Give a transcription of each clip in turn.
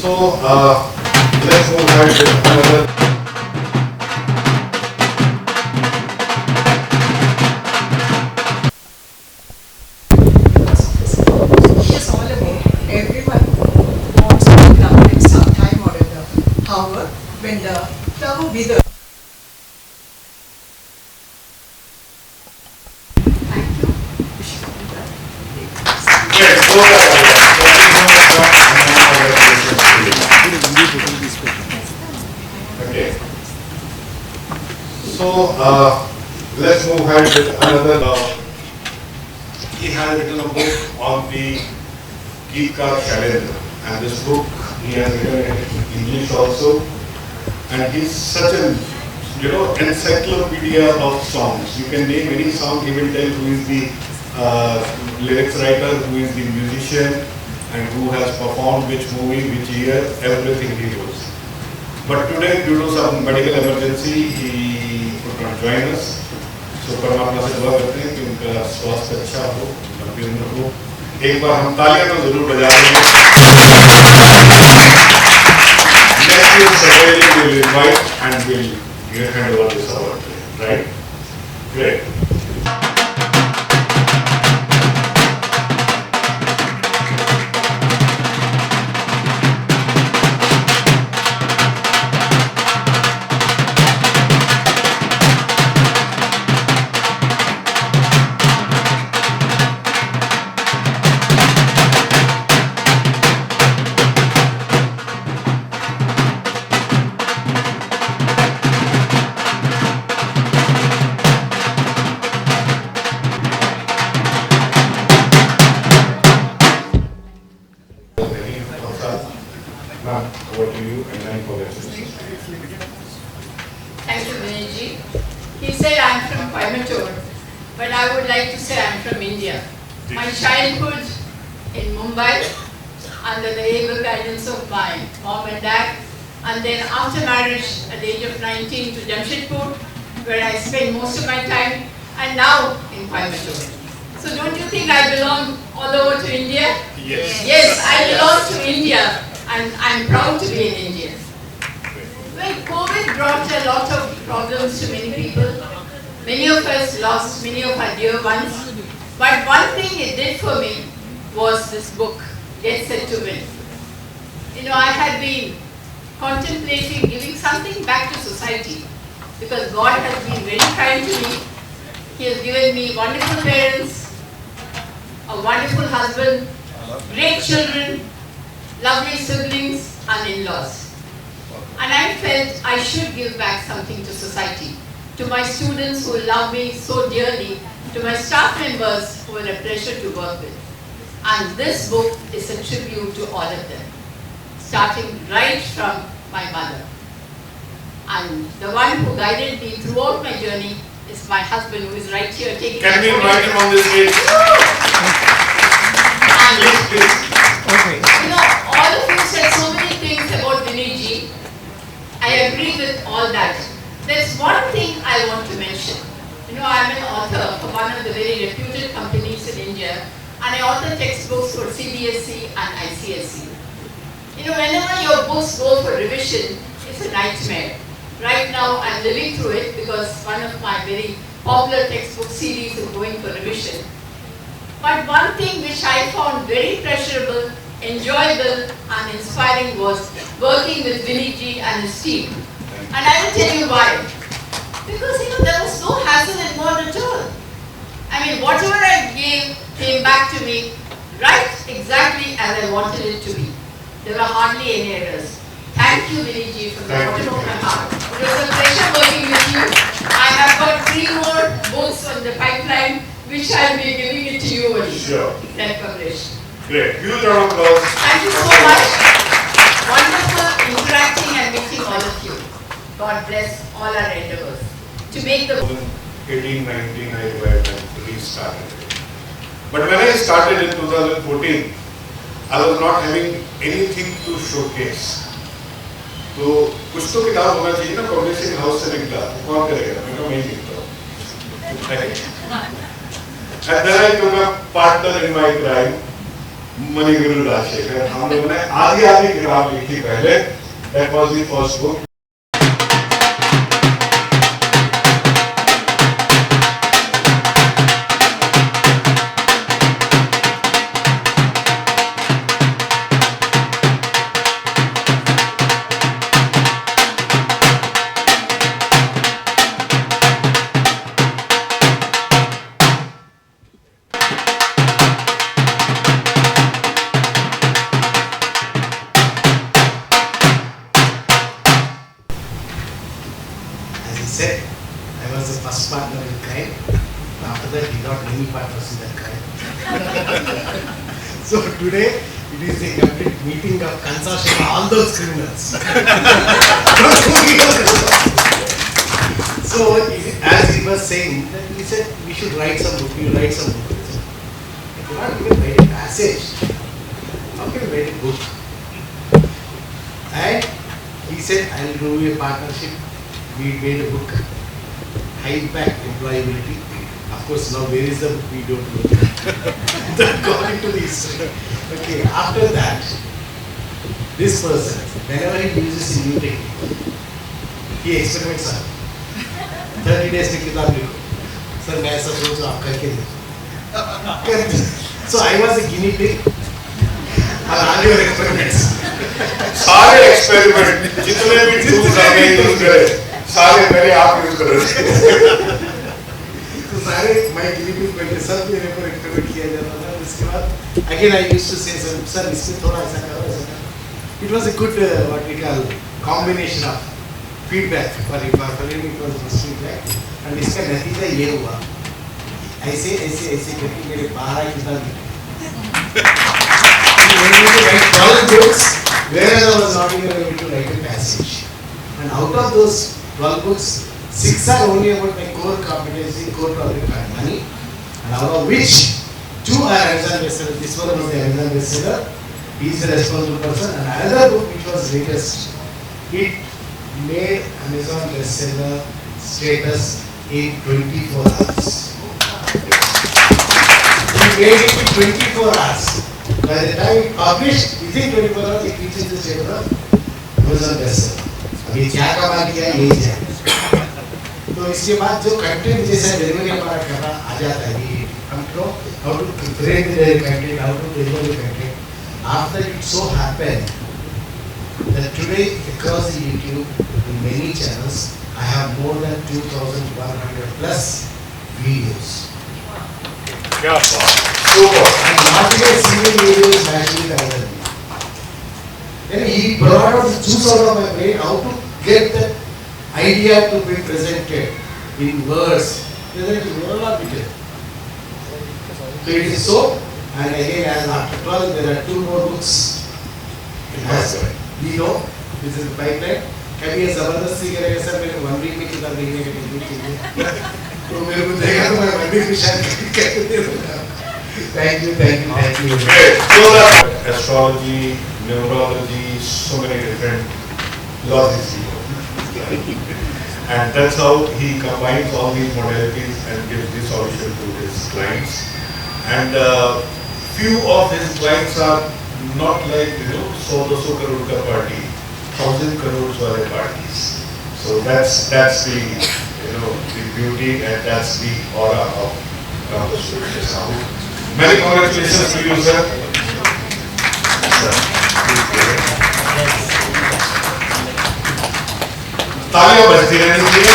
So, let's move ahead with another. It's all about everyone wants to be loved at some time or other. However, when the flower withers. Thank you. Wish you all the best. Yes, so okay. So, let's move ahead with another. He has written a book on the Geetkar calendar, and this book he has written in English also, and he's such an encyclopedia of songs. You can name any song, he will tell who is the lyrics writer, who is the musician, and who has performed which movie, which year, everything he knows. But today, due to some medical emergency, he could not join us. So परमात्मा से दुआ करते हैं कि उनका स्वास्थ्य अच्छा हो, लंबी उम्र हो. एक बार हम तालियां तो जरूर बजा देंगे. Next year, Saturday we will invite and we'll hand over this award to him, right? Great. Over to you and then for Thank you, Vinayji. He said I'm from Coimbatore, but I would like to say I'm from India. My childhood in Mumbai, under the able guidance of my mom and dad, and then after marriage at the age of 19 to Jamshedpur, where I spent most of my time, and now in Coimbatore. So don't you think I belong all over to India? Yes. Yes, I belong to India. And I'm proud to be an Indian. Well, COVID brought a lot of problems to many people. Many of us lost many of our dear ones. But one thing it did for me was this book, Get Set to Win. I had been contemplating giving something back to society because God has been very kind to me. He has given me wonderful parents, a wonderful husband, great children, lovely siblings and in-laws. And I felt I should give back something to society, to my students who love me so dearly, to my staff members who are a pleasure to work with. And this book is a tribute to all of them, starting right from my mother. And the one who guided me throughout my journey is my husband, who is right here taking. Can we invite him on this stage? Please. Okay. All of you said so many things about Vinayji. I agree with all that. There's one thing I want to mention. I'm an author for one of the very reputed companies in India, and I author textbooks for CBSE and ICSE. Whenever your books go for revision, it's a nightmare. Right now, I'm living through it because one of my very popular textbook series is going for revision. But one thing which I found very pleasurable, enjoyable and inspiring was working with Vinayji and his team. And I will tell you why. Because there was no hassle involved at all. Whatever I gave came back to me right exactly as I wanted it to be. There were hardly any errors. Thank you, Vinayji, from the bottom of my heart. It was a pleasure working with you. I have got 3 more books on the pipeline, which I'll be giving it to you only. Sure. Then published. Great. Huge round of applause. Thank you so much. Wonderful interacting and meeting all of you. God bless all our endeavors. To make the 18, 19, I revived and restarted it. But when I started in 2014, I was not having anything to showcase. तो कुछ तो किताब होना चाहिए ना, publishing house से निकला, कौन करेगा? मैं नहीं लिखता. And then I took a partner in my crime, मणिगुरु Rajshekhar, हम लोगों ने आधी आधी किताब लिखी पहले. That was the first book. As he said, I was the first partner in crime. After that, he got many partners in that crime. So today, it is a complete meeting of consortium of all those criminals. So, as he was saying, he said, we should write some book, you write some book. I cannot even write a passage. How can you write a book? And he said, I will do a partnership. We made a book, High Impact Employability. Of course, now where is the book? We don't know. That got into the history. Okay, after that, this person, whenever he uses a new technique, he experiments on it. 30 days में किताब लिखो. Sir, मैं ऐसा सोच रहा हूँ, आप करके देखो. So I was a guinea pig. And all your experiments. सारे एक्सपेरिमेंट जितने भी टूल्स हमने यूज करे सारे पहले आप यूज कर रहे थे. तो सारे मैं गिनी पिग बैठे सब मेरे पर एक्सपेरिमेंट किया जाता था. उसके बाद again I used to say sir इसमें थोड़ा ऐसा करो ऐसा करो. It was a good what we call combination of feedback for it was feedback. And इसका नतीजा ये हुआ ऐसे ऐसे ऐसे करके मेरे 12 किताब लिखे. When you write 12 books, whereas I was not even able to write a passage. And out of those 12 books, 6 are only about my core competency, core topic and money. And out of which 2 are Amazon bestseller. This one was the Amazon bestseller. He is the responsible person. And another book which was latest, it made Amazon bestseller status in 24 hours. He made it in 24 hours. By the time it published, within 24 hours, it reaches the status of Amazon bestseller. अब ये क्या कमाल किया ये जाए. तो इसके बाद जो कंटेंट जैसा डिलीवरी हमारा करना आ जाता है ये हम लोग how to create the content, how to deliver the content. After it so happened that today across the YouTube in many channels I have more than 2,100 plus videos. क्या बात, super. And not even a single video is matched with another. Then he brought out the juice out of my brain how to get that idea to be presented in words, whether it is oral or written. So it is so, and again as after 12 there are 2 more books. As we know, this is the pipeline. कभी ये जबरदस्ती करेगा sir मेरे 1 week में किताब लिखने के लिए चाहिए. तो मेरे को देगा तो मैं 1 week में शायद करके दे दूँगा. Thank you. Great. So astrology, numerology, so many different logics. And that's how he combines all these modalities and gives the solution to his clients. And few of his clients are not like, 100 crore ka party, 1,000 crores wale parties. So that's the the beauty and that's the aura of the solution. Many congratulations to you, sir. तालियां बजती रहनी चाहिए.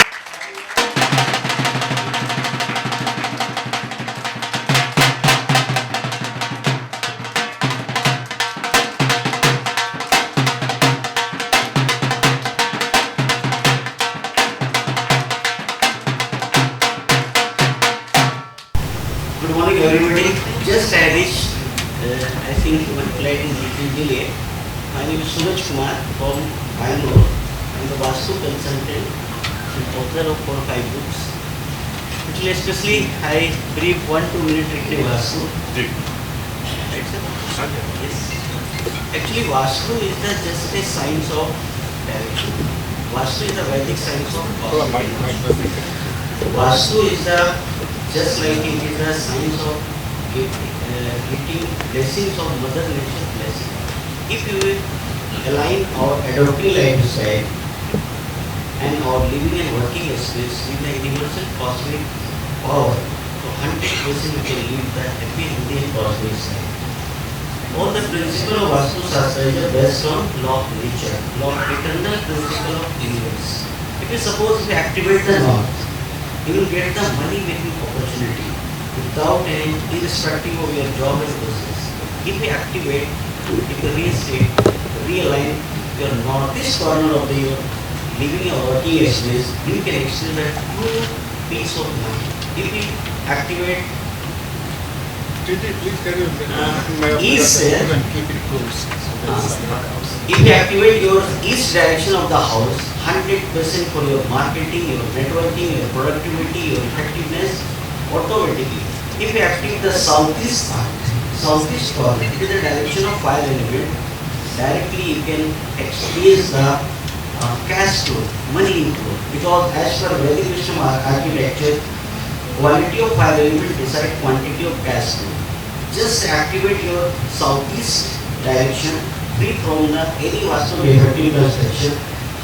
Good morning, everybody. Just I reached, I think my flight is little delayed. My name is Suraj Kumar from Bangalore. I'm the Vastu consultant and author of 4 or 5 books. Actually, especially I brief 1-2 minute technique Vastu. Right, sir? Yes. Actually, Vastu is just a science of direction. Vastu is the Vedic science of possibility. Vastu is the just like it is the science of getting blessings of Mother Nature's blessing. If you will align our adopting lifestyle and our living and working space with the universal cosmic power, so 100% we can live the happy, healthy and prosperous life. All the principle of Vastu Shastra is based on law of nature, law of eternal principle of universe. If you suppose we activate the north, you will get the money making opportunity without any irrespective of your job and business. If we activate, if you restate, realign your northeast corner of the year, living or working space, you can experience a true peace of mind. If we activate east, if you activate your east direction of the house, 100% for your marketing, your networking, your productivity, your effectiveness, automatically. If you activate the southeast part, southeast corner, it is the direction of fire element, directly you can experience the cash flow, money inflow, because as per Vedic wisdom architecture, quality of fire element decide quantity of cash flow. Just activate your southeast direction, free from the any vastu defective construction,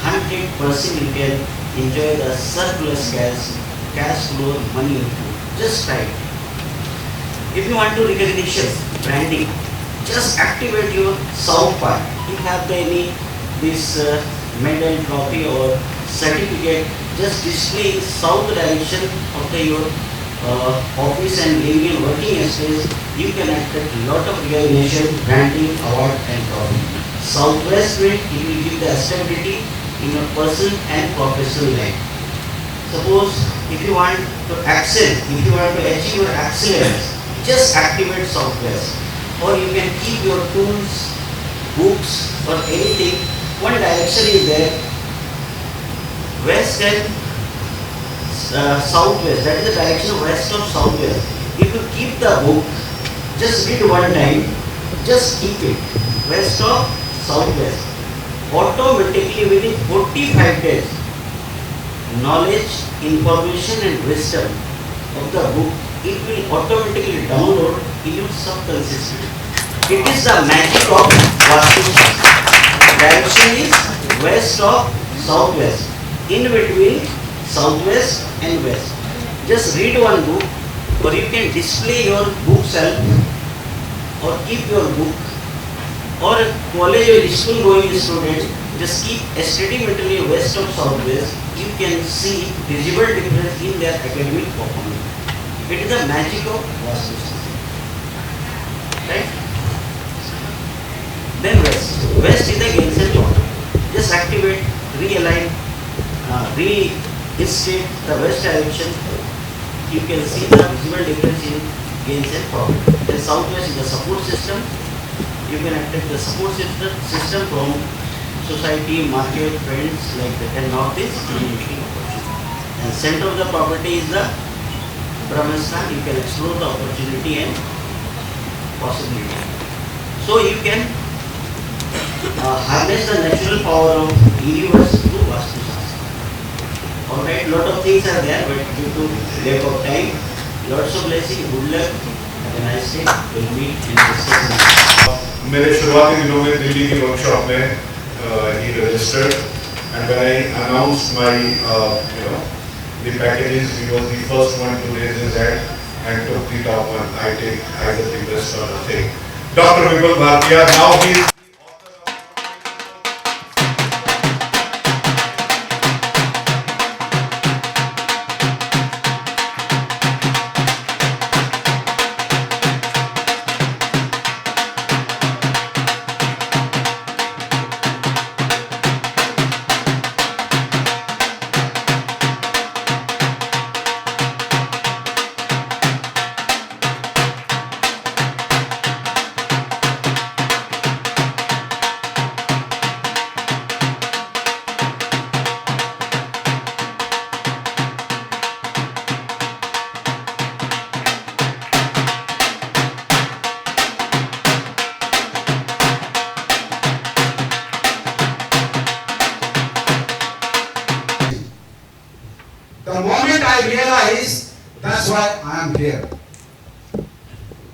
100% you can enjoy the surplus cash flow, money inflow. Just try it. If you want to recognition, branding, just activate your south part. If you have any this medal, trophy or certificate, just display south direction of your office and living and working space. You can attract a lot of recognition, branding, award and trophy. Southwest wind, it will give the stability in your personal and professional life. Suppose if you want to excel, if you want to achieve your excellence, just activate southwest. Or you can keep your tools, books or anything. One direction is there, west and southwest. That is the direction of west or southwest. If you keep the book, just read one time, just keep it, west or southwest. Automatically within 45 days, knowledge, information and wisdom of the book, it will automatically download in your subconscious. It is the magic of Vastu. Direction is west or southwest. In between southwest and west. Just read one book, or you can display your bookshelf, or keep your book, or college or school going student, just keep aesthetic material west or southwest. You can see visible difference in their academic performance. It is the magic of Vastu. Right? Then west. West is the gains and profit. Just activate, realign, reinstate the west direction. You can see the visible difference in gains and profit. Then southwest is the support system. You can activate the support system from society, market, friends like that. And northeast community opportunity. And center of the property is the Brahmastan. You can explore the opportunity and possibility. So you can harness the natural power of universe through Vastu Shastra. Alright, lot of things are there, but due to lack of time, lots of blessing, good luck, have a nice day, we'll meet and discuss. मेरे शुरुआती दिनों में दिल्ली की workshop में he registered, and when I announced my the packages, he was the first one to raise his hand and took the top one. I take either the best or the thing. Dr. Vipul Bhartiya, now he is The moment I realize that's why I am here,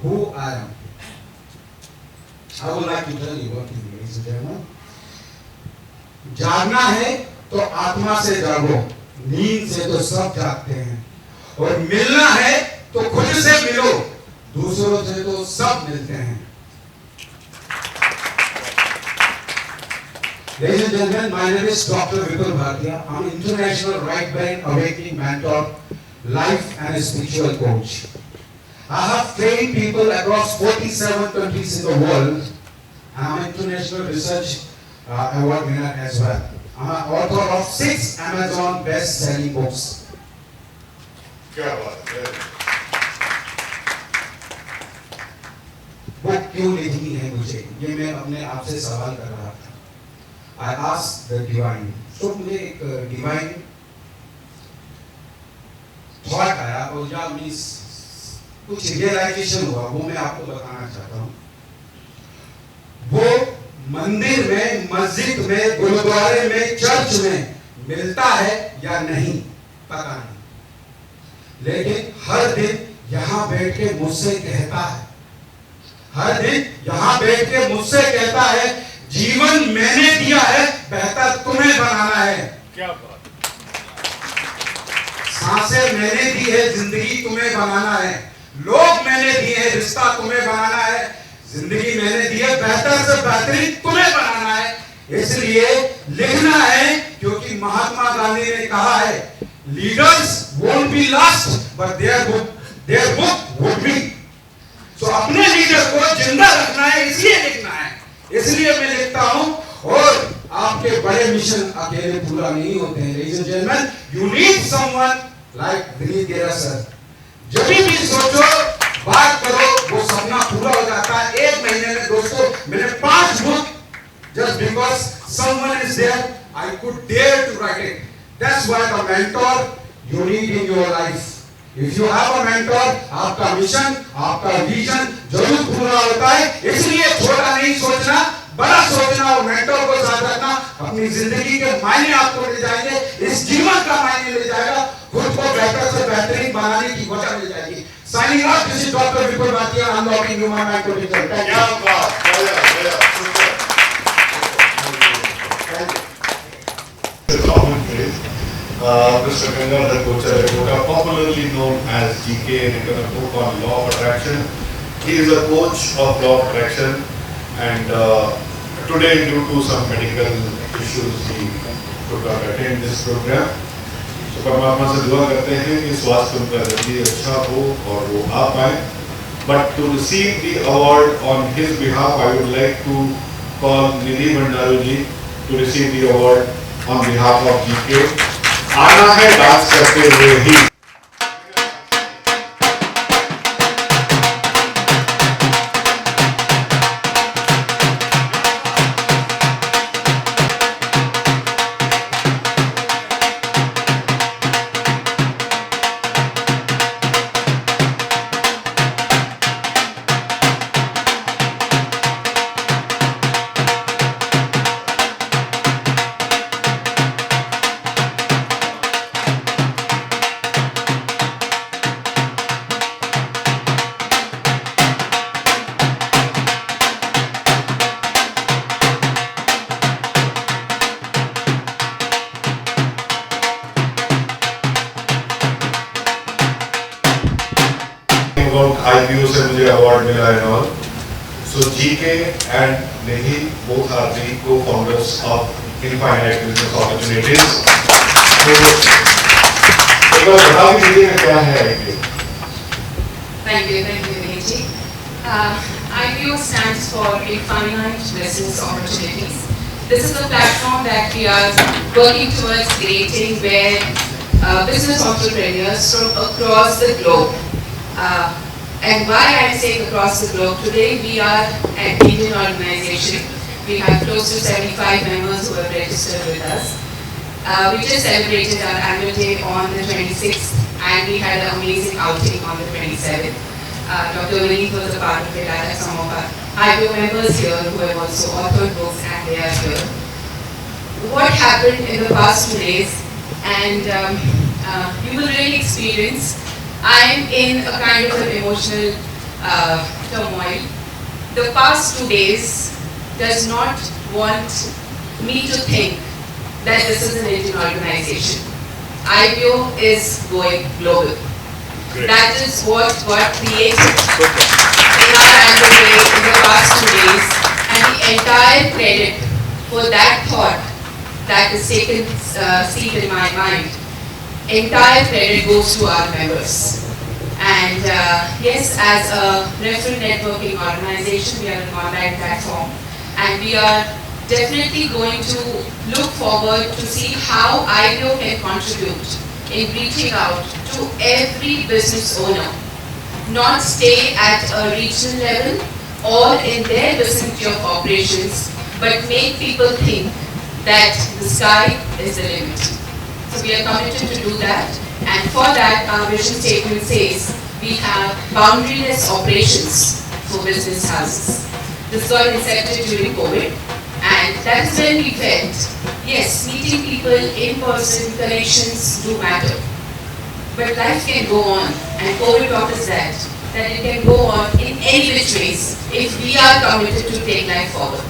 who I am. I would like to tell you one thing, ladies and gentlemen. जागना है तो आत्मा से जागो, नींद से तो सब जागते हैं, और मिलना है तो खुद से मिलो, दूसरों से तो सब मिलते हैं. Ladies and gentlemen, my name is Dr. Bhatia. I'm an international right brain awakening mentor, life and spiritual coach. I have trained people across 47 countries in the world. I'm an international research award winner as well. I'm an author of 6 Amazon best-selling books. क्या बात है. Book क्यों लिखनी है मुझे, ये मैं अपने आप से सवाल कर रहा था. I asked the divine. तो मुझे एक divine थॉट आया, और या मीन्स कुछ रियलाइजेशन हुआ, वो मैं आपको बताना चाहता हूँ. वो मंदिर में, मस्जिद में, गुरुद्वारे में, चर्च में मिलता है या नहीं पता नहीं, लेकिन हर दिन यहाँ बैठ के मुझसे कहता है, हर दिन यहाँ बैठ के मुझसे कहता है, जीवन मैंने दिया है, बेहतर तुम्हें बनाना है. क्या बात. सांसें मैंने दी है, जिंदगी तुम्हें बनाना है. लोग मैंने दिए हैं, रिश्ता तुम्हें बनाना है. जिंदगी मैंने दी है, बेहतर से बेहतरीन तुम्हें बनाना है. इसलिए लिखना है, क्योंकि महात्मा गांधी ने कहा है, leaders won't be lost, but their book would be. तो अपने लीडर को जिंदा रखना है, इसलिए लिखना है. इसलिए मैं लिखता हूं. और आपके बड़े मिशन अकेले पूरा नहीं होते हैं. Ladies and gentlemen, you need someone like Gurucool sir. जब भी सोचो, बात करो, वो सपना पूरा हो जाता है. 1 महीने में दोस्तों मैंने 5 book, just because someone is there, I could dare to write it. That's why the mentor you need in your life. If you have a mentor, आपका मिशन, आपका विजन जरूर पूरा होता है. इसलिए छोटा नहीं सोचना, बड़ा सोचना, और मेंटर को साथ रखना. अपनी जिंदगी के मायने आपको ले जाएंगे, इस जीवन का मायने ले जाएगा, खुद को बेहतर से बेहतरीन बनाने की वजह मिल जाएगी. Signing off, this is Dr. Bhatia, unlocking human mind potential. Thank you. क्या बात. Common phrase. Mr. Gangadhar Kocharya, popularly known as GK, written a book on law of attraction. He is a coach of law of attraction, and today, due to some medical issues, he could not attend this program. तो परमात्मा से दुआ करते हैं कि स्वास्थ्य उनका जल्दी अच्छा हो और वो आ पाए. But to receive the award on his behalf, I would like to call Nidhi Bhandaru ji to receive the award on behalf of GK. आना है डांस करते हुए ही. IPO से मुझे अवार्ड मिला है और so GK and Nidhi both are the co-founders of Infinite Business Opportunities. तो एक बार बता भी दीजिए क्या है IPO. Thank you, Nilesh. IPO stands for Infinite Business Opportunities. This is a platform that we are working towards creating where business entrepreneurs from across the globe. And why I am saying across the globe, today we are an Indian organization. We have close to 75 members who have registered with us. We just celebrated our annual day on the 26th and we had an amazing outing on the 27th. Dr. Vineet was a part of it. I have some of our IPO members here who have also authored books and they are here. What happened in the past 2 days, and you will really experience, I am in a kind of an emotional turmoil. the past 2 days does not want me to think that this is an Indian organization. IBO is going global. Great. That is what got created in our annual day in the past 2 days, and the entire credit for that thought that is taken seat in my mind, entire credit goes to our members. And yes, as a referral networking organization, we are an online platform, and we are definitely going to look forward to see how IBO can contribute in reaching out to every business owner, not stay at a regional level or in their vicinity of operations, but make people think that the sky is the limit. So we are committed to do that, and for that our vision statement says we have boundaryless operations for business houses. This got incepted during COVID, and that is when we felt, yes, meeting people in person, connections do matter. But life can go on, and COVID taught us that it can go on in any which ways if we are committed to take life forward.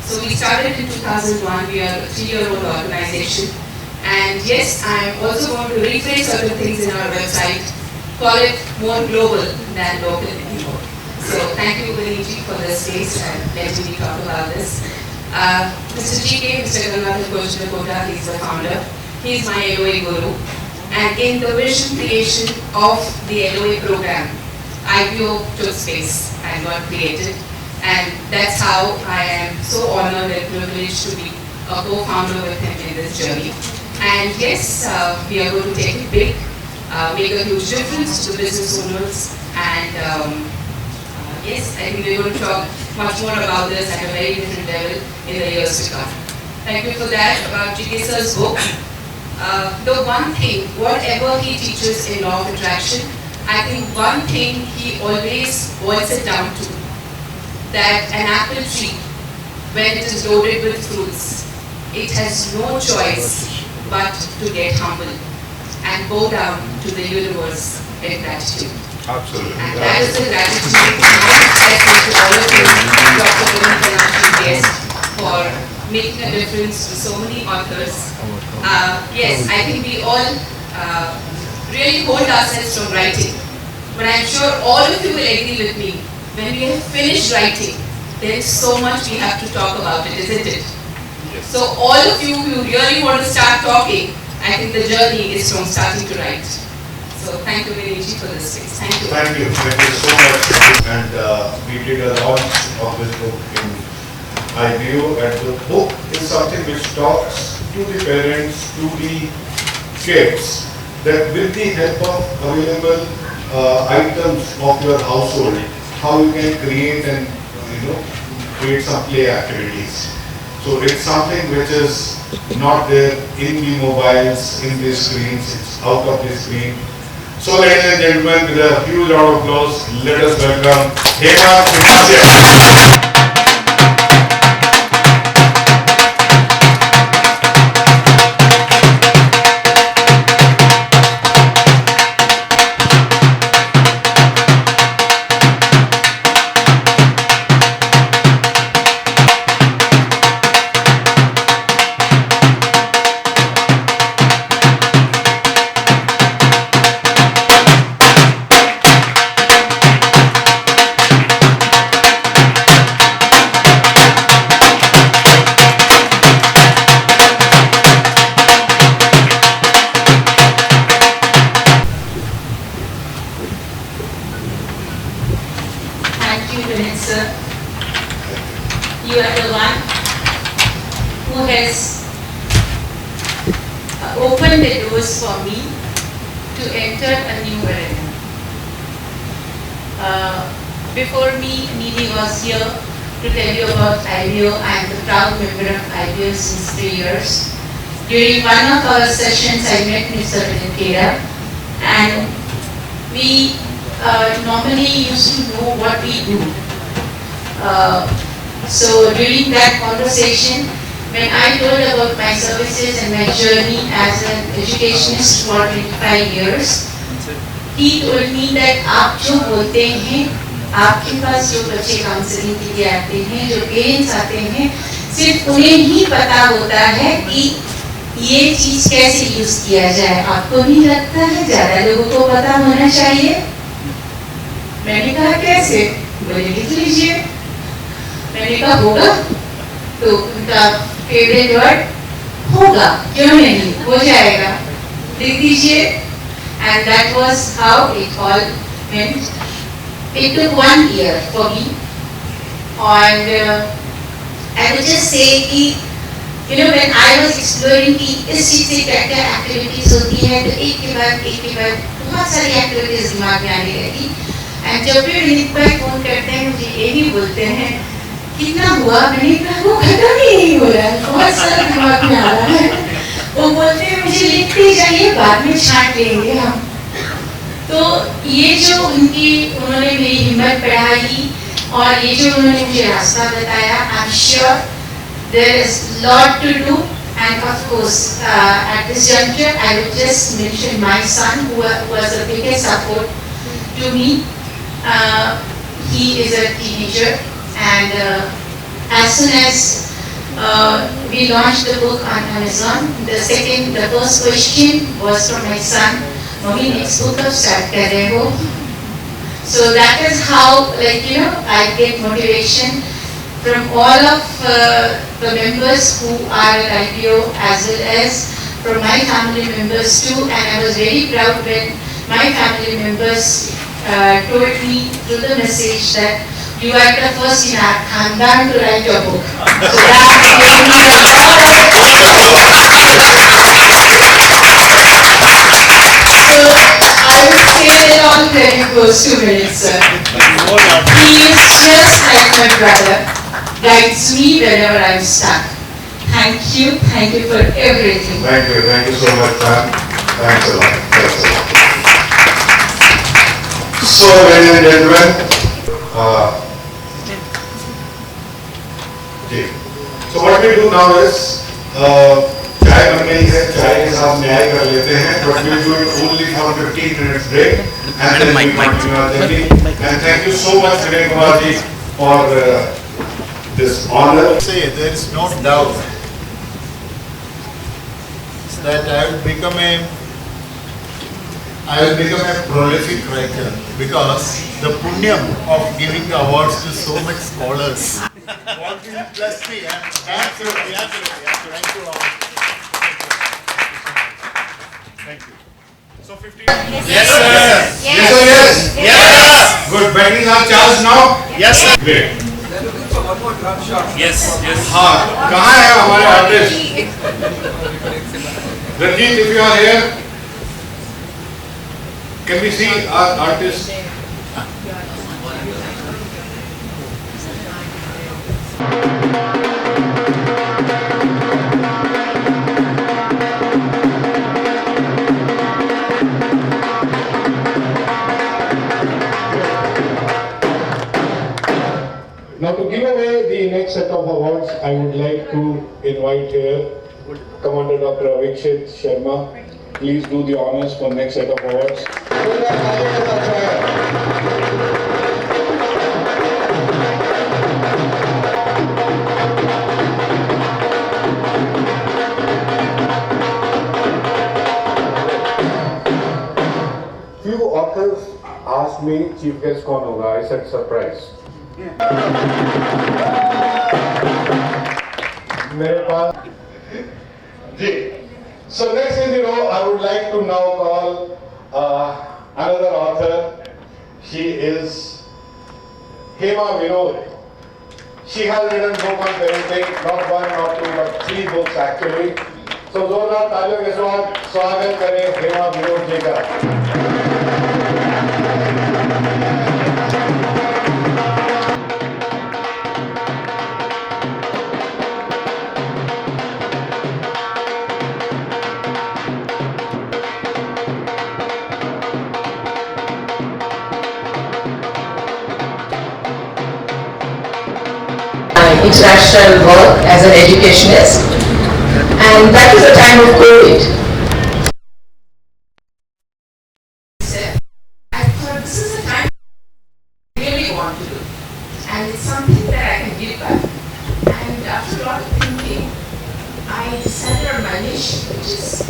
So we started in 2001, we are a 3-year-old organization, and yes, I am also going to rephrase certain things in our website, call it more global than local anymore. So thank you Viniji for the space and letting me talk about this. Mr. GK, Mr. Gurucool, he is the founder. He is my LOA guru. And in the vision creation of the LOA program, IPO took space and got created. And that's how I am so honored and privileged to be a co-founder with him in this journey. And yes, we are going to take it big, make a huge difference to the business owners. And yes, I think we're going to talk much more about this at a very different level in the years to come. Thank you for that. About GK Sir's book, the one thing, whatever he teaches in law of attraction, I think one thing he always boils it down to, that an apple tree, when it is loaded with fruits, it has no choice but to get humble and bow down to the universe in gratitude. Absolutely. And that is the gratitude I express to all of you, Dr. Kacham, for making a difference to so many authors. Yes, I think we all really hold ourselves from writing. But I'm sure all of you will agree with me. When we have finished writing, there is so much we have to talk about it, isn't it? Yes. So all of you who really want to start talking, I think the journey is from starting to write. So thank you Viniji for this space. Thank you. Thank you so much. And we did a launch of this book in IBO, and the book is something which talks to the parents, to the kids, that with the help of available items of your household, how you can create and create some play activities. So it's something which is not there in the mobiles, in the screens, it's out of the screen. So ladies and gentlemen, with a huge round of applause, let us welcome Hema Sudhakar. You are the one who has opened the doors for me to enter a new arena. Before me, Neeli was here to tell you about IBO. I am the proud member of IBO since 3 years. During one of our sessions, I met Mr. Kera, and we normally used to know what we do. So during that conversation, when I told about my services and my journey as an educationist for 25 years, he told me that आप जो बोलते हैं आपके पास जो बच्चे counselling के लिए आते हैं, जो पेरेंट्स आते हैं, सिर्फ उन्हें ही पता होता है कि ये चीज कैसे यूज किया जाए। आपको नहीं लगता है ज्यादा लोगों को पता होना चाहिए? मैंने कहा कैसे? बोले लिख लीजिए। मैंने कहा होगा? तो उनका फेवरेट वर्ड होगा, क्यों नहीं, हो जाएगा, लिख दीजिए। And that was how it all went. It took 1 year for me, and I would just say कि when I was exploring कि इस चीज से क्या क्या activities होती है, तो एक के बाद बहुत सारी activities दिमाग में आने लगी। And जब भी विनीत भाई फोन करते हैं मुझे यही बोलते हैं कितना हुआ, मैंने कहा वो खत्म ही नहीं हो रहा है, बहुत सारा दिमाग में आ रहा है। वो बोलते हैं मुझे लिखते जाइए, बाद में छांट लेंगे हम। तो ये जो उन्होंने मेरी हिम्मत बढ़ाई और ये जो उन्होंने मुझे रास्ता बताया, I am sure there is lot to do. And of course at this juncture I would just mention my son who was the biggest support to me. He is a teenager and as soon as we launched the book on Amazon, the first question was from my son, "Mommy, next book kab start kar rahe ho?" So that is how, I get motivation from all of the members who are at IPO as well as from my family members too. And I was very proud when my family members told me through the message that you are the first in our khandan to write your book. So that gave me a lot of So I would say that all credit goes to Vinit sir. He is just like my brother, guides me whenever I'm stuck. Thank you for everything. Thank you so much, ma'am. Thanks a lot. So, ladies and gentlemen, so what we do now is, चाय बन गई है, चाय के साथ न्याय कर लेते हैं, but we do it only for 15 minutes break, and then we continue our journey. And thank you so much, Vinay Kumar ji, for this honor. Say there is no doubt that I will become a prolific writer because the punyam of giving awards to so much scholars. God will bless me. Absolutely. Thank you all. Thank you. So 15. Yes, sir. Yes. Good. Batteries are charged now. Yes, sir. Great. Yes. हाँ, कहाँ है हमारे artist? Ranjit, if you are here, can we see our artist? Now to give away the next set of awards, I would like to invite here Commander Dr. Avikshit Sharma. Please do the honors for next set of awards. Few authors asked me, Chief Guest कौन होगा? I said surprise. मेरे पास जी. So next in the row, I would like to now call another author. She is Hema Vinod. She has written book on parenting, not one, not two, but 3 books actually. So जोरदार तालियों के साथ स्वागत करें हेमा विनोद जी का. International work as an educationist, and that is the time of COVID. I thought this is the time I really want and it's something that I can give back. And after a lot of thinking, I decided on my niche, which is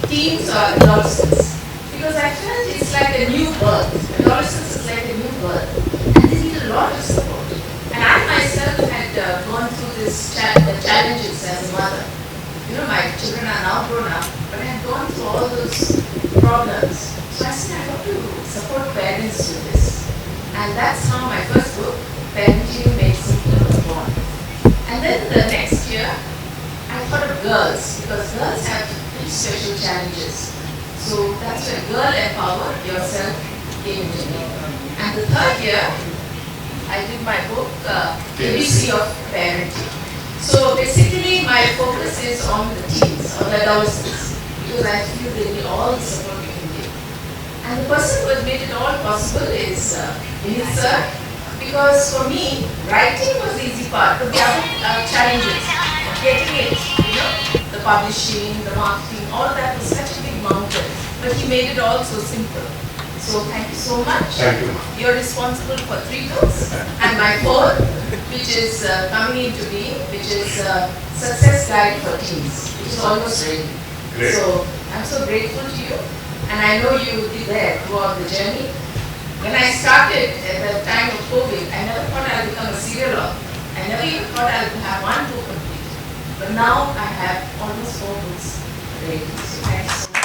teens or adolescents. Because I felt it's like a new birth. Adolescence is like a new birth. And they need a lot of support. And I myself had gone through this challenges as a mother. You know, my children are now grown up, but I had gone through all those problems. So I said, I have to support parents with this. And that's how my first book, Parenting Made Simple, was born. And then the next year, I thought of girls, because girls have very special challenges. So that's where Girl Empower Yourself came into me. And the third year, I did my book, ABC of Parenting. So basically, my focus is on the teens, or the adolescents, because I feel they need all the support we can give. And the person who has made it all possible is Vinit sir, because for me, writing was the easy part, but the other challenges, getting it, you know, the publishing, the marketing, all that was such a big mountain. But he made it all so simple. So thank you so much. Thank you. You're responsible for 3 books, and my 4th, which is coming into being, which is Success Guide for Teens, which is almost ready. Great. So I'm so grateful to you, and I know you will be there throughout the journey. When I started at the time of COVID, I never thought I would become a serial author. I never even thought I would have 1 book complete. But now I have almost 4 books ready. So thanks so much.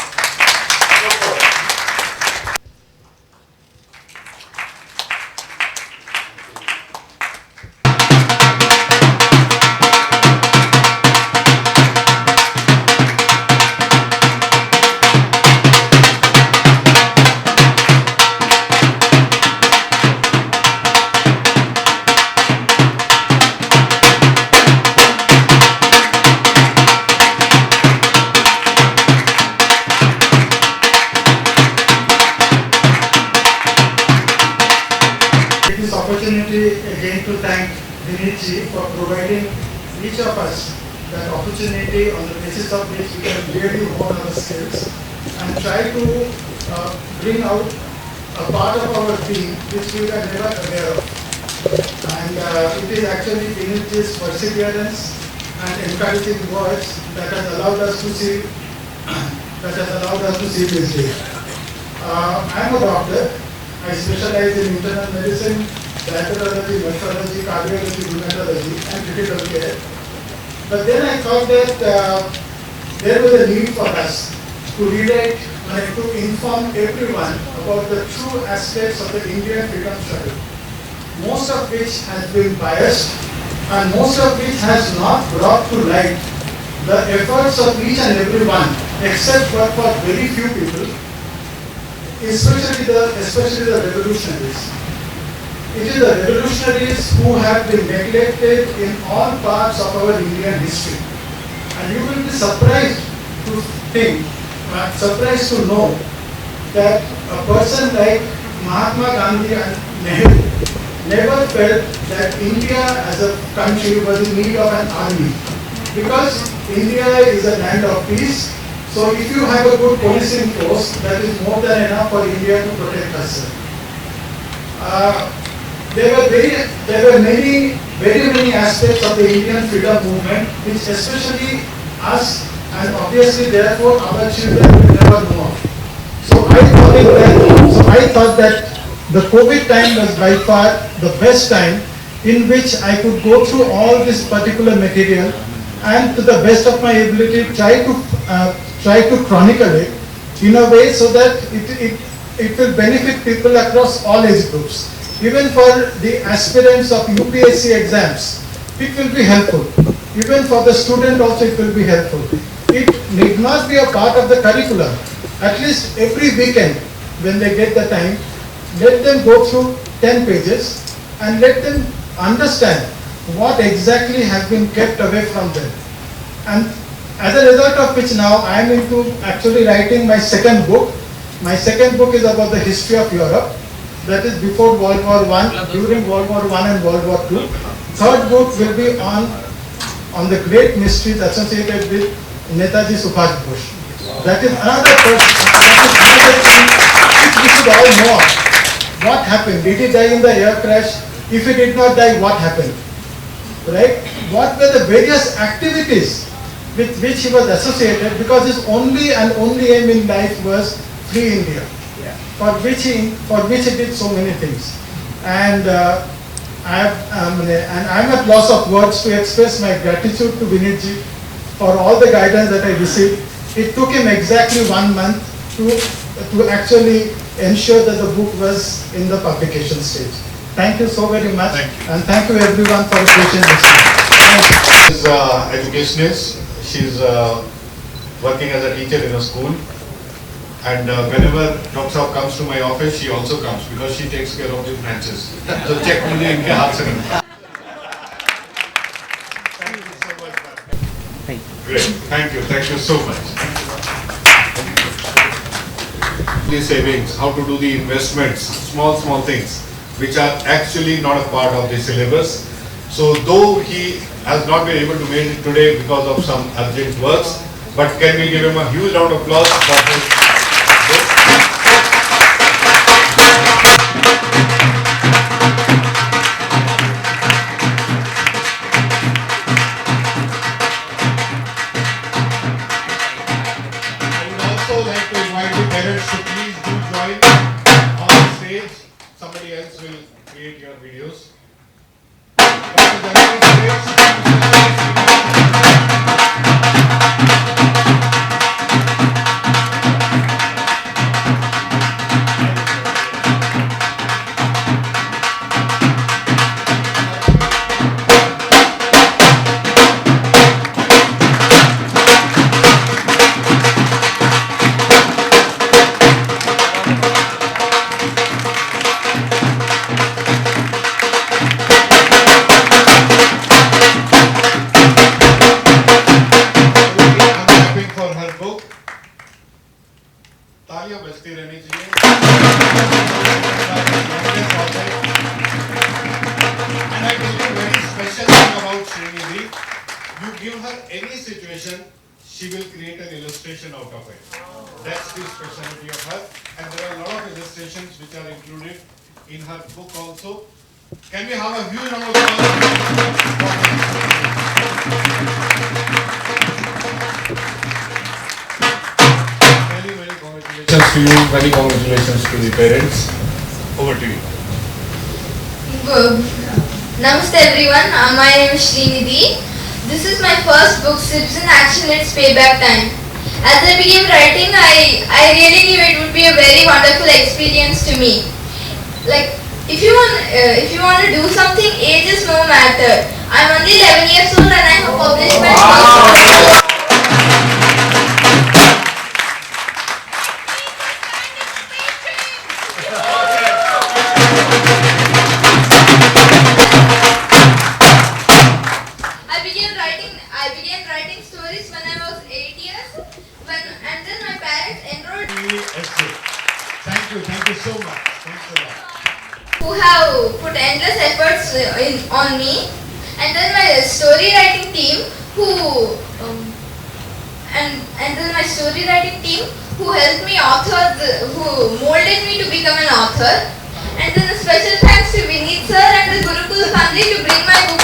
Again to thank Vinitji for providing each of us that opportunity on the basis of which we can really hone our skills and try to bring out a part of our being which we were never aware of. And it is actually Vinitji's perseverance and encouraging words that has allowed us to see this day. I am a doctor. I specialize in internal medicine, diabetology, nephrology, cardiology, rheumatology, and critical care. But then I thought that there was a need for us to relate and to inform everyone about the true aspects of the Indian freedom struggle, most of which has been biased and most of which has not brought to light the efforts of each and everyone, except for very few people, especially the revolutionaries. It is the revolutionaries who have been neglected in all parts of our Indian history. And you will be surprised to know that a person like Mahatma Gandhi and Nehru never felt that India as a country was in need of an army. Because India is a land of peace, so if you have a good policing force, that is more than enough for India to protect herself. There were many, very many aspects of the Indian freedom movement which especially us and obviously therefore our children will never know of. So I thought that the COVID time was by far the best time in which I could go through all this particular material and to the best of my ability try to chronicle it in a way so that it will benefit people across all age groups. Even for the aspirants of UPSC exams, it will be helpful. Even for the student also it will be helpful. It need not be a part of the curriculum. At least every weekend when they get the time, let them go through 10 pages and let them understand what exactly has been kept away from them. And as a result of which now I am into actually writing my second book. My second book is about the history of Europe. That is before World War I, during World War I and World War II. Third book will be on the great mysteries associated with Netaji Subhash Bose. That is another thing which we should all know. What happened? Did he die in the air crash? if he did not die, what happened? Right? What were the various activities with which he was associated, because his only and only aim in life was free India, for which he did so many things. And I'm at loss of words to express my gratitude to Vinitji for all the guidance that I received. It took him exactly 1 month to actually ensure that the book was in the publication stage. Thank you so very much, and thank you everyone for the patient listening. She's educationist. She's working as a teacher in a school, and whenever Dr. comes to my office, she also comes because she takes care of the branches. So check मुझे इनके हाथ से नहीं. Thank you so much, ma'am. Great, thank you so much. The savings, how to do the investments, small things, which are actually not a part of the syllabus. So though he has not been able to make it today because of some urgent works, but can we give him a huge round of applause for his book? I would also like to invite the parents to please do join on the stage. Somebody else will create your videos. तालियां बजती रहनी चाहिए. And I tell you a very special thing about Srinidhi. You give her any situation, she will create an illustration out of it. That's the specialty of her. And there are a lot of illustrations which are included in her book also. Can we have a huge round of applause? Congratulations to you, many congratulations to the parents. Over to you. Good. Namaste everyone, my name is Srinidhi. This is my first book, Sips in Action, It's Payback Time. As I began writing, I really knew it would be a very wonderful experience to me. Like, if you want to do something, age is no matter. I'm only 11 years old and I have published my first book. I began writing stories when I was 8 years, and then my parents enrolled me. Thank you so much. Thanks a lot. Who have put endless efforts on me, and then my story writing team who helped me who molded me to become an author, and then a special thanks to Vinit sir and the Gurucool family to bring my book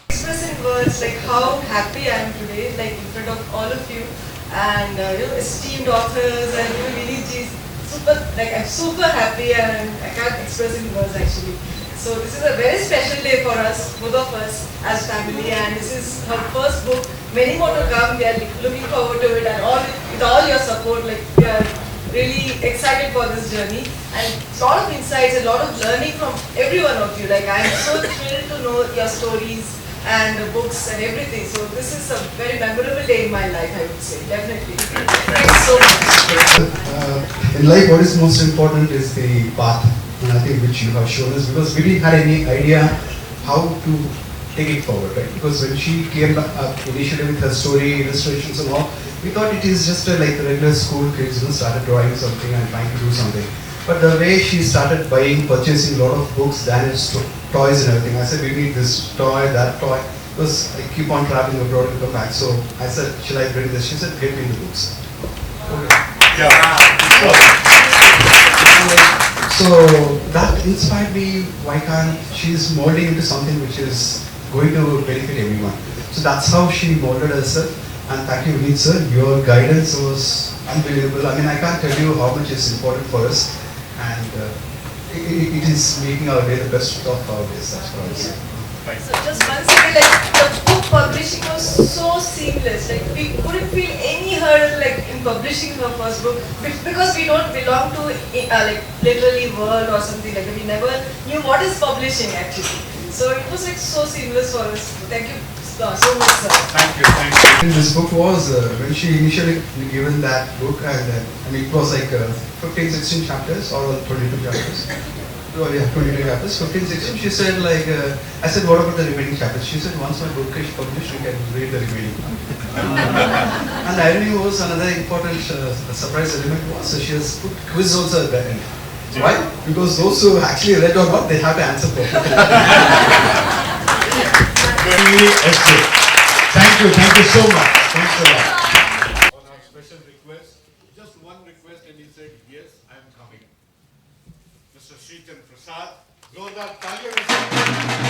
to words like how happy I am today, like in front of all of you, and esteemed authors and Vinitji. I'm super happy, and I can't express in words actually. So this is a very special day for us, both of us as family, and this is her first book. Many more to come. We are looking forward to it, and with all your support, we are really excited for this journey, and a lot of insights, a lot of learning from every one of you. I am so thrilled to know your stories and the books and everything. So this is a very memorable day in my life, I would say, definitely. Thanks so much. In life, what is most important is the path, and I think which you have shown us, because we didn't have any idea how to take it forward, right? Because when she came initially with her story, illustrations and all, we thought it is just like the regular school kids, started drawing something and trying to do something. But the way she started purchasing a lot of books, Daniel's toys and everything, I said we need this toy, that toy. because I keep on traveling abroad and come back. So I said, should I bring this? She said, get me the books. Okay. So that inspired me. Why can't she's molding into something which is going to benefit everyone? So that's how she molded herself. And thank you, Vineet sir. Your guidance was unbelievable. I mean, I can't tell you how much is important for us, and it is making our day the best of our days. That's what I would say. So just one second, like the book publishing was so seamless. Like we couldn't feel any hurdle like in publishing her first book because we don't belong to like literally world or something like that. We never knew what is publishing actually. So it was like so seamless for us. Thank you so much, sir. Thank you. Thank you. This book was when she initially given that book, and I mean it was like 15-16 chapters or 22 chapters. Oh yeah, 22 chapters, 15-16. She said like, I said, what about the remaining chapters? She said, once my book is published, you can read the remaining. And the irony was another important surprise element was she has put quiz also at the end. Why? Because those who actually read or not, they have to answer perfectly. Thank you so much. Thanks a lot. On our special request, just one request, and he said, yes, I am coming. Mr. Srichand Prasad, जोरदार तालियों के साथ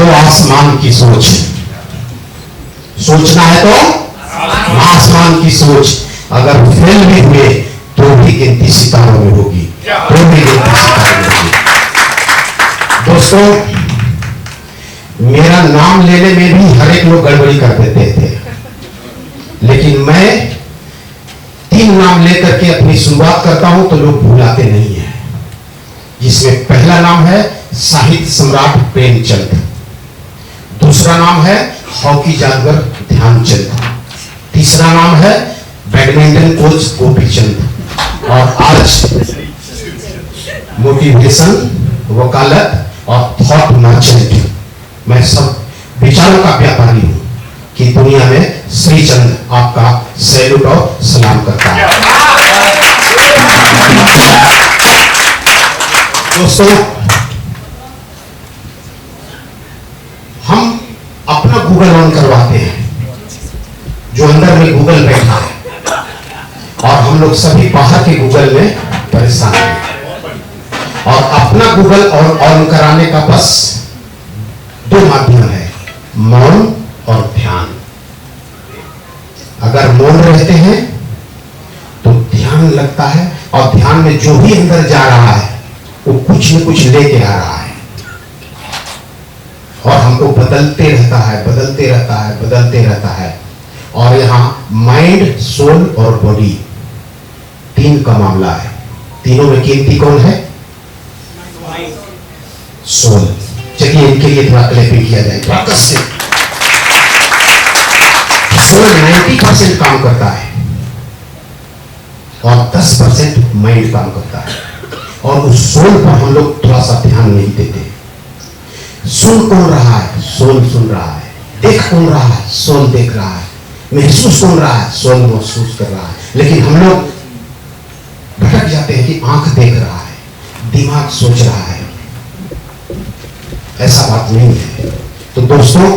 आसमान की सोच, सोचना है तो आसमान की सोच। अगर फेल भी हुए तो भी गिनती सितारों में होगी, तो भी गिनती सितारों में होगी। दोस्तों, मेरा नाम लेने में भी हर एक लोग गड़बड़ी कर देते थे, लेकिन मैं 3 नाम लेकर के अपनी शुरुआत करता हूं तो लोग भूलाते नहीं हैं। जिसमें पहला नाम है साहित्य सम्राट प्रेमचंद, दूसरा नाम है हॉकी जादूगर ध्यानचंद, तीसरा नाम है बैडमिंटन कोच गोपीचंद, और आज मोटिवेशन, वकालत और थॉट मर्चेंट, मैं सब विचारों का व्यापारी हूं कि दुनिया में श्रीचंद आपका सैल्यूट और सलाम करता है। दोस्तों, हम अपना गूगल ऑन करवाते हैं, जो अंदर में गूगल बैठा है, और हम लोग सभी बाहर के गूगल में परेशान हैं। और अपना गूगल ऑन कराने का बस 2 माध्यम है, मौन और ध्यान। अगर मौन रहते हैं तो ध्यान लगता है, और ध्यान में जो भी अंदर जा रहा है वो कुछ न कुछ लेके आ रहा है, और हमको बदलते रहता है, बदलते रहता है, बदलते रहता है। और यहाँ माइंड, सोल और बॉडी 3 का मामला है। तीनों में कीमती कौन है? सोल। चलिए इनके लिए थोड़ा क्लैपिंग किया जाए, थोड़ा कस से। सोल 90% काम करता है और 10% माइंड काम करता है, और उस सोल पर हम लोग थोड़ा सा ध्यान नहीं देते। सुन कौन रहा है? सोल सुन रहा है। देख कौन रहा है? सोल देख रहा है। महसूस कौन रहा है? सोल महसूस कर रहा है। लेकिन हम लोग भटक जाते हैं कि आंख देख रहा है, दिमाग सोच रहा है। ऐसा बात नहीं है। तो दोस्तों,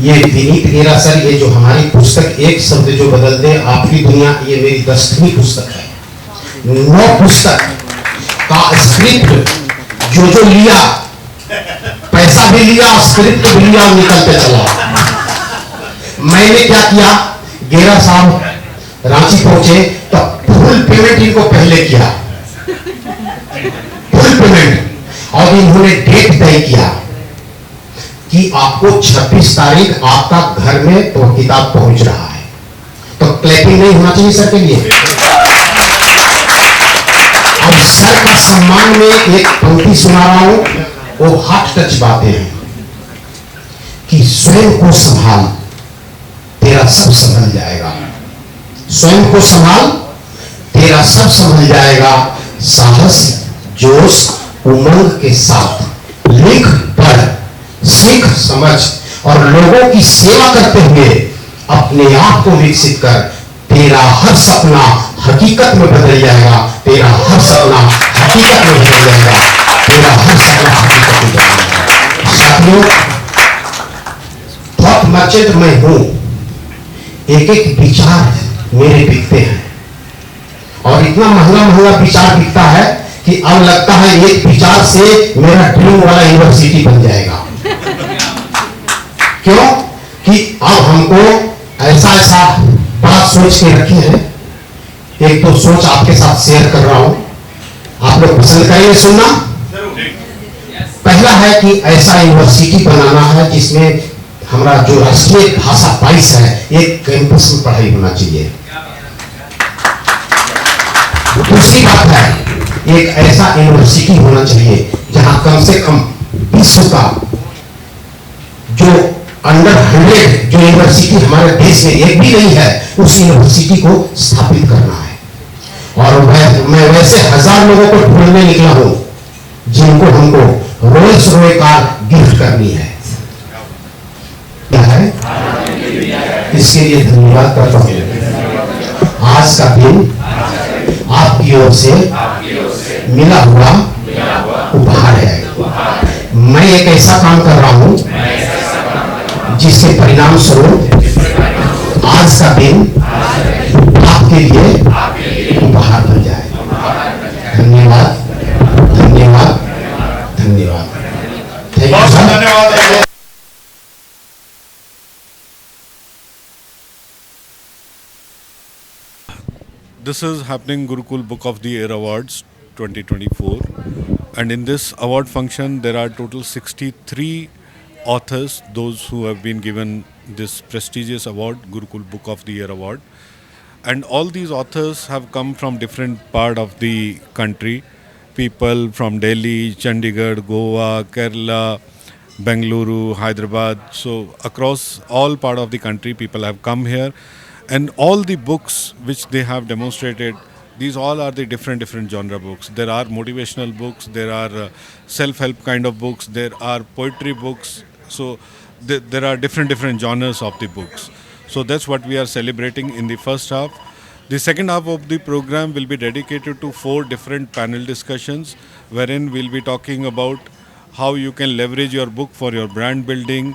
ये विनीत गेरा सर, ये जो हमारी पुस्तक एक शब्द जो बदल दे आपकी दुनिया, ये मेरी 10वीं पुस्तक है। 9 पुस्तक का स्क्रिप्ट जो लिया, पैसा भी लिया, स्क्रिप्ट भी लिया और निकलते चला। मैंने क्या किया, गेरा साहब रांची पहुंचे तो फुल पेमेंट इनको पहले किया, फुल पेमेंट, और इन्होंने डेट तय किया कि आपको 26 तारीख आपका घर में तो किताब पहुंच रहा है। तो क्लैपिंग नहीं होना चाहिए सर के लिए। अब सर का सम्मान में एक पंक्ति सुना रहा हूं, वो हार्ट टच बातें हैं कि स्वयं को संभाल, तेरा सब संभल जाएगा। स्वयं को संभाल, तेरा सब संभल जाएगा। साहस, जोश, उमंग के साथ लिख, पढ़, सीख, समझ और लोगों की सेवा करते हुए अपने आप को विकसित कर, तेरा हर सपना हकीकत में बदल जाएगा। तेरा हर सपना हकीकत में बदल जाएगा। तेरा हर सपना हकीकत में बदल जाएगा। साथियों, थॉट मर्चेंट मैं हूं, एक एक विचार मेरे बिकते हैं और इतना महंगा महंगा विचार बिकता है कि अब लगता है एक विचार से मेरा ड्रीम वाला यूनिवर्सिटी बन जाएगा। क्यों कि अब हमको ऐसा ऐसा बात सोच के रखी है। एक तो सोच आपके साथ शेयर कर रहा हूं, आप लोग पसंद करेंगे सुनना। पहला है कि ऐसा यूनिवर्सिटी बनाना है जिसमें हमारा जो राष्ट्रीय भाषा 22 है, एक कैंपस में पढ़ाई होना चाहिए। दूसरी बात है, एक ऐसा यूनिवर्सिटी होना चाहिए जहां कम से कम विश्व का जो अंडर 100 जो यूनिवर्सिटी हमारे देश में एक भी नहीं है, उस यूनिवर्सिटी को स्थापित करना है। और मैं वैसे 1000 लोगों को ढूंढने निकला हूं जिनको हमको रोल्स रॉय कार गिफ्ट करनी है। क्या है? इसके लिए धन्यवाद करता हूं। आज का दिन आपकी ओर से मिला हुआ उपहार है। मैं एक ऐसा काम कर रहा हूं जिसके परिणाम स्वरूप आज का दिन आपके लिए उपहार बन जाए। धन्यवाद, धन्यवाद, धन्यवाद। धन्यवाद। This is happening Gurucool Book of the Year Awards 2024, and in this award function there are total 63 authors, those who have been given this prestigious award, Gurucool Book of the Year Award. And all these authors have come from different part of the country. People from Delhi, Chandigarh, Goa, Kerala, Bengaluru, Hyderabad. So across all part of the country people have come here. And all the books which they have demonstrated, these all are the different genre books. There are motivational books, there are self-help kind of books, there are poetry books. So there are different genres of the books. So that's what we are celebrating in the first half. The second half of the program will be dedicated to 4 different panel discussions, wherein we'll be talking about how you can leverage your book for your brand building,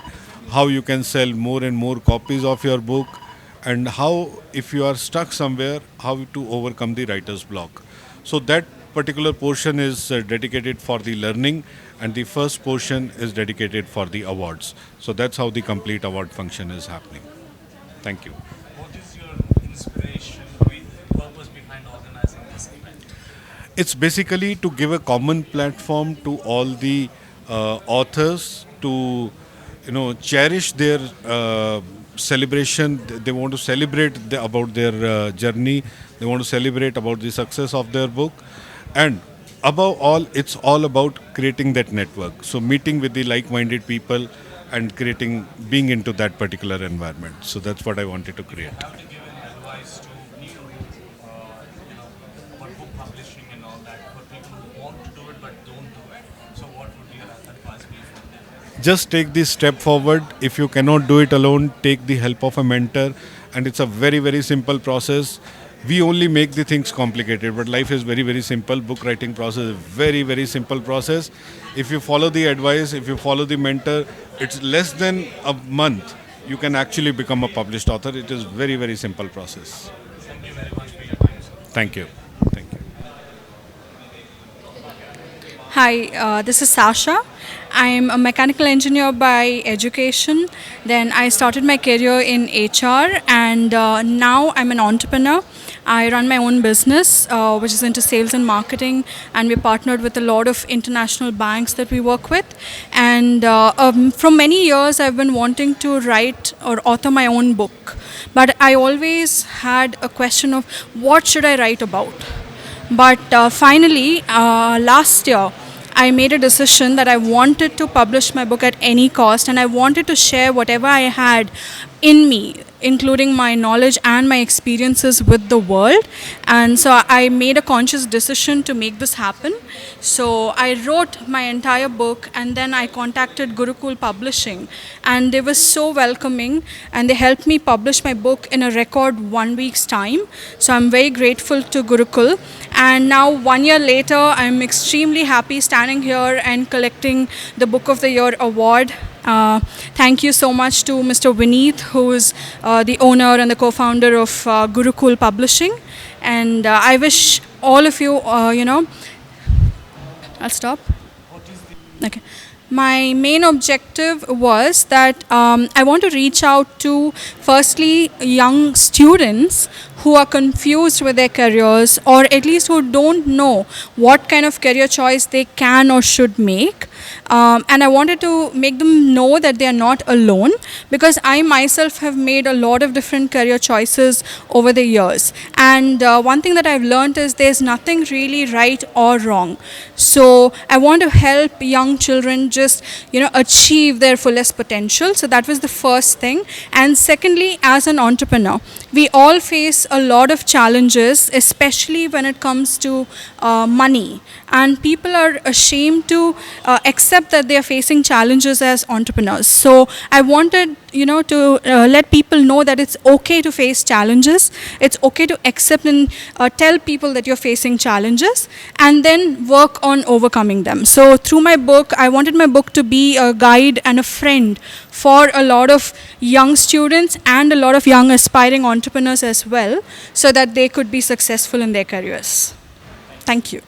how you can sell more and more copies of your book, and how, if you are stuck somewhere, how to overcome the writer's block. So that particular portion is dedicated for the learning, and the first portion is dedicated for the awards. So that's how the complete award function is happening. Thank you. What is your inspiration, purpose behind organizing this event? It's basically to give a common platform to all the authors to, cherish their celebration. They want to celebrate about their journey. They want to celebrate about the success of their book, and above all, it's all about creating that network. So meeting with the like-minded people and being into that particular environment. So that's what I wanted to create. Have you given advice to people about book publishing and all that, for people who want to do it but don't do it? So what would your advice be for them? Just take this step forward. If you cannot do it alone, take the help of a mentor, and it's a very, very simple process. We only make the things complicated, but life is very, very simple. Book writing process is a very, very simple process. If you follow the advice, if you follow the mentor, it's less than a month. You can actually become a published author. It is very, very simple process. Thank you very much for your time, sir. Thank you. Thank you. Hi, this is Sasha, I'm a mechanical engineer by education. Then I started my career in HR, and now I'm an entrepreneur. I run my own business, which is into sales and marketing, and we're partnered with a lot of international banks that we work with. And from many years, I've been wanting to write or author my own book, but I always had a question of what should I write about. But finally, last year, I made a decision that I wanted to publish my book at any cost, and I wanted to share whatever I had in me, including my knowledge and my experiences with the world. And so I made a conscious decision to make this happen. So I wrote my entire book, and then I contacted Gurucool Publishing, and they were so welcoming, and they helped me publish my book in a record 1 week's time. So I'm very grateful to Gurucool. And now 1 year later, I'm extremely happy standing here and collecting the Book of the Year award. Thank you so much to Mr. Vineet, who is the owner and the co-founder of Gurucool Publishing. And I wish all of you, I'll stop. Okay. My main objective was that I want to reach out to, firstly, young students who are confused with their careers, or at least who don't know what kind of career choice they can or should make. And I wanted to make them know that they are not alone, because I myself have made a lot of different career choices over the years. And one thing that I've learned is there's nothing really right or wrong. So I want to help young children just achieve their fullest potential. So that was the first thing. And secondly, as an entrepreneur, we all face a lot of challenges, especially when it comes to money. And people are ashamed to accept that they are facing challenges as entrepreneurs. So I wanted, to let people know that it's okay to face challenges. It's okay to accept and tell people that you're facing challenges, and then work on overcoming them. So through my book, I wanted my book to be a guide and a friend for a lot of young students and a lot of young aspiring entrepreneurs as well, so that they could be successful in their careers. Thank you.